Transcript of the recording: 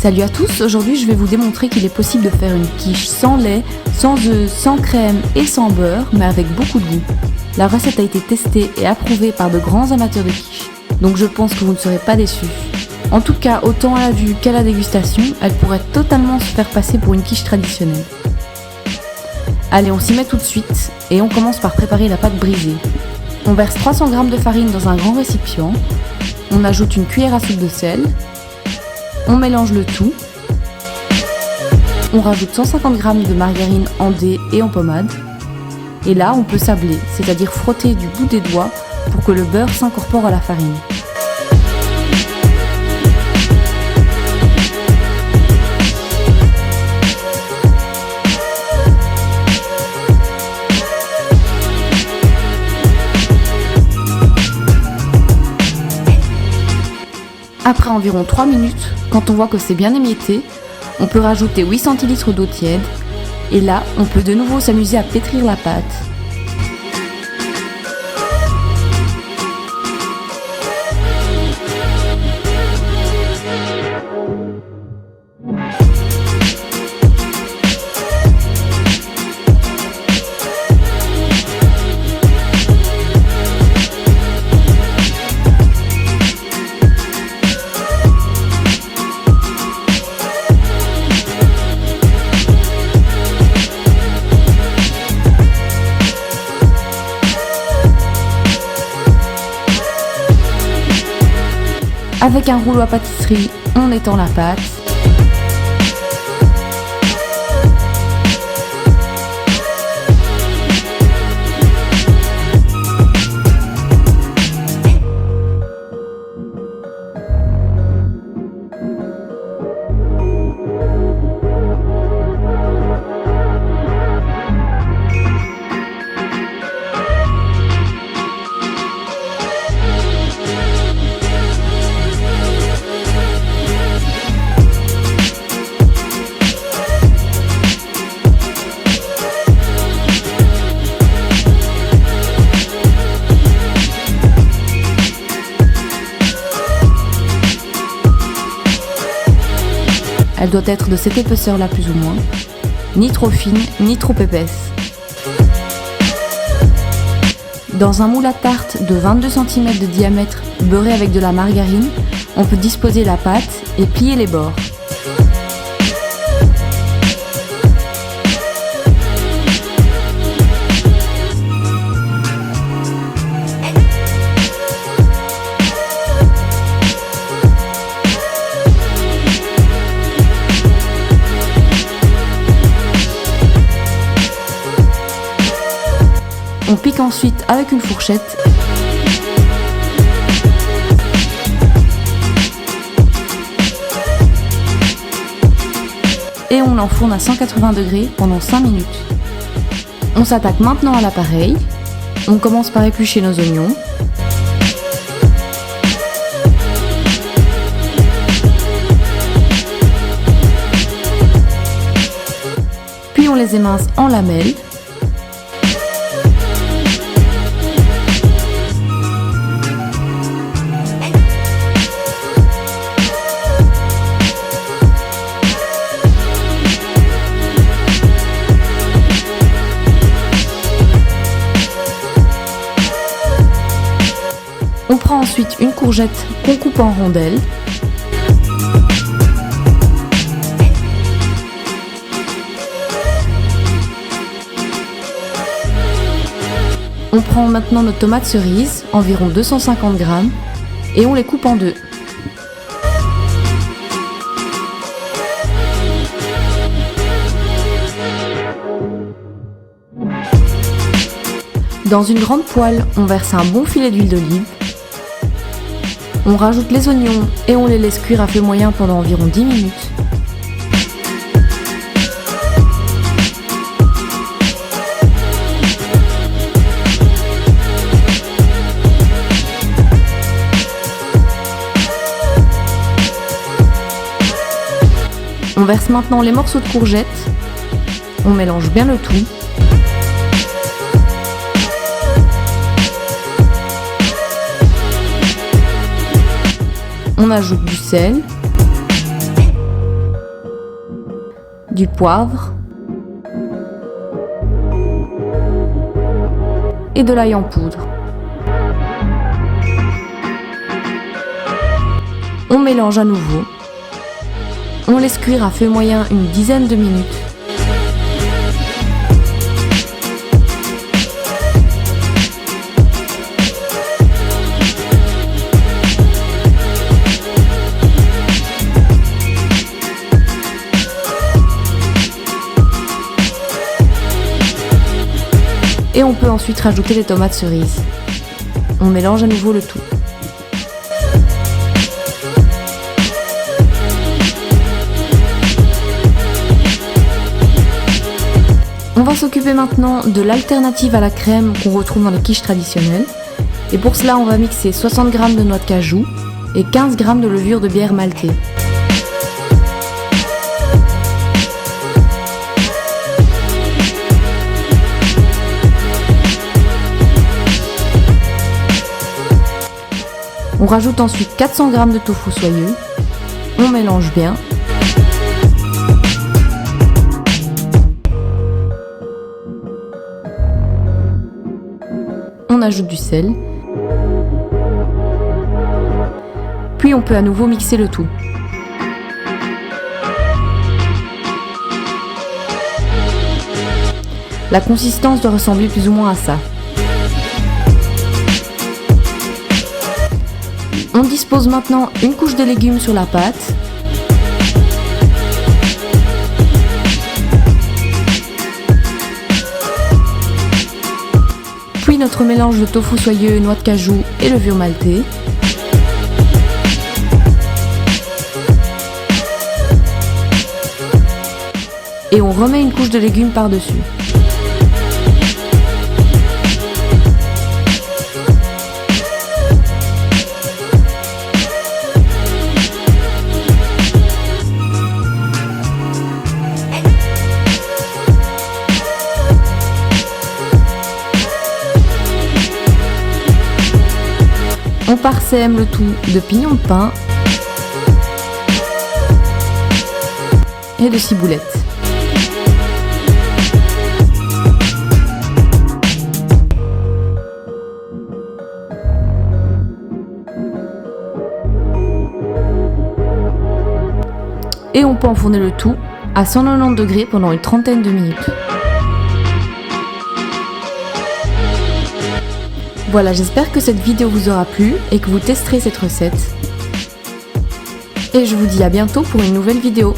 Salut à tous, aujourd'hui je vais vous démontrer qu'il est possible de faire une quiche sans lait, sans œufs, sans crème et sans beurre, mais avec beaucoup de goût. La recette a été testée et approuvée par de grands amateurs de quiche, donc je pense que vous ne serez pas déçus. En tout cas, autant à la vue qu'à la dégustation, elle pourrait totalement se faire passer pour une quiche traditionnelle. Allez, on s'y met tout de suite et on commence par préparer la pâte brisée. On verse 300 g de farine dans un grand récipient, on ajoute une cuillère à soupe de sel, on mélange le tout, on rajoute 150 g de margarine en dés et en pommade, et là on peut sabler, c'est-à-dire frotter du bout des doigts pour que le beurre s'incorpore à la farine. Après environ 3 minutes, quand on voit que c'est bien émietté, on peut rajouter 8 cl d'eau tiède et là, on peut de nouveau s'amuser à pétrir la pâte. Avec un rouleau à pâtisserie, on étend la pâte. Elle doit être de cette épaisseur là plus ou moins, ni trop fine, ni trop épaisse. Dans un moule à tarte de 22 cm de diamètre beurré avec de la margarine, on peut disposer la pâte et plier les bords. On pique ensuite avec une fourchette et on l'enfourne à 180 degrés pendant 5 minutes. On s'attaque maintenant à l'appareil. On commence par éplucher nos oignons. Puis on les émince en lamelles. On prend ensuite une courgette qu'on coupe en rondelles. On prend maintenant nos tomates cerises, environ 250 g, et on les coupe en deux. Dans une grande poêle, on verse un bon filet d'huile d'olive. On rajoute les oignons et on les laisse cuire à feu moyen pendant environ 10 minutes. On verse maintenant les morceaux de courgettes. On mélange bien le tout. On ajoute du sel, du poivre et de l'ail en poudre. On mélange à nouveau. On laisse cuire à feu moyen une dizaine de minutes. Et on peut ensuite rajouter les tomates cerises. On mélange à nouveau le tout. On va s'occuper maintenant de l'alternative à la crème qu'on retrouve dans les quiches traditionnelles. Et pour cela, on va mixer 60 g de noix de cajou et 15 g de levure de bière maltée. On rajoute ensuite 400 g de tofu soyeux. On mélange bien. On ajoute du sel. Puis on peut à nouveau mixer le tout. La consistance doit ressembler plus ou moins à ça. On dispose maintenant une couche de légumes sur la pâte. Puis notre mélange de tofu soyeux, noix de cajou et levure maltée. Et on remet une couche de légumes par-dessus. On parsème le tout de pignons de pain et de ciboulettes. Et on peut enfourner le tout à 190 degrés pendant une trentaine de minutes. Voilà, j'espère que cette vidéo vous aura plu et que vous testerez cette recette. Et je vous dis à bientôt pour une nouvelle vidéo.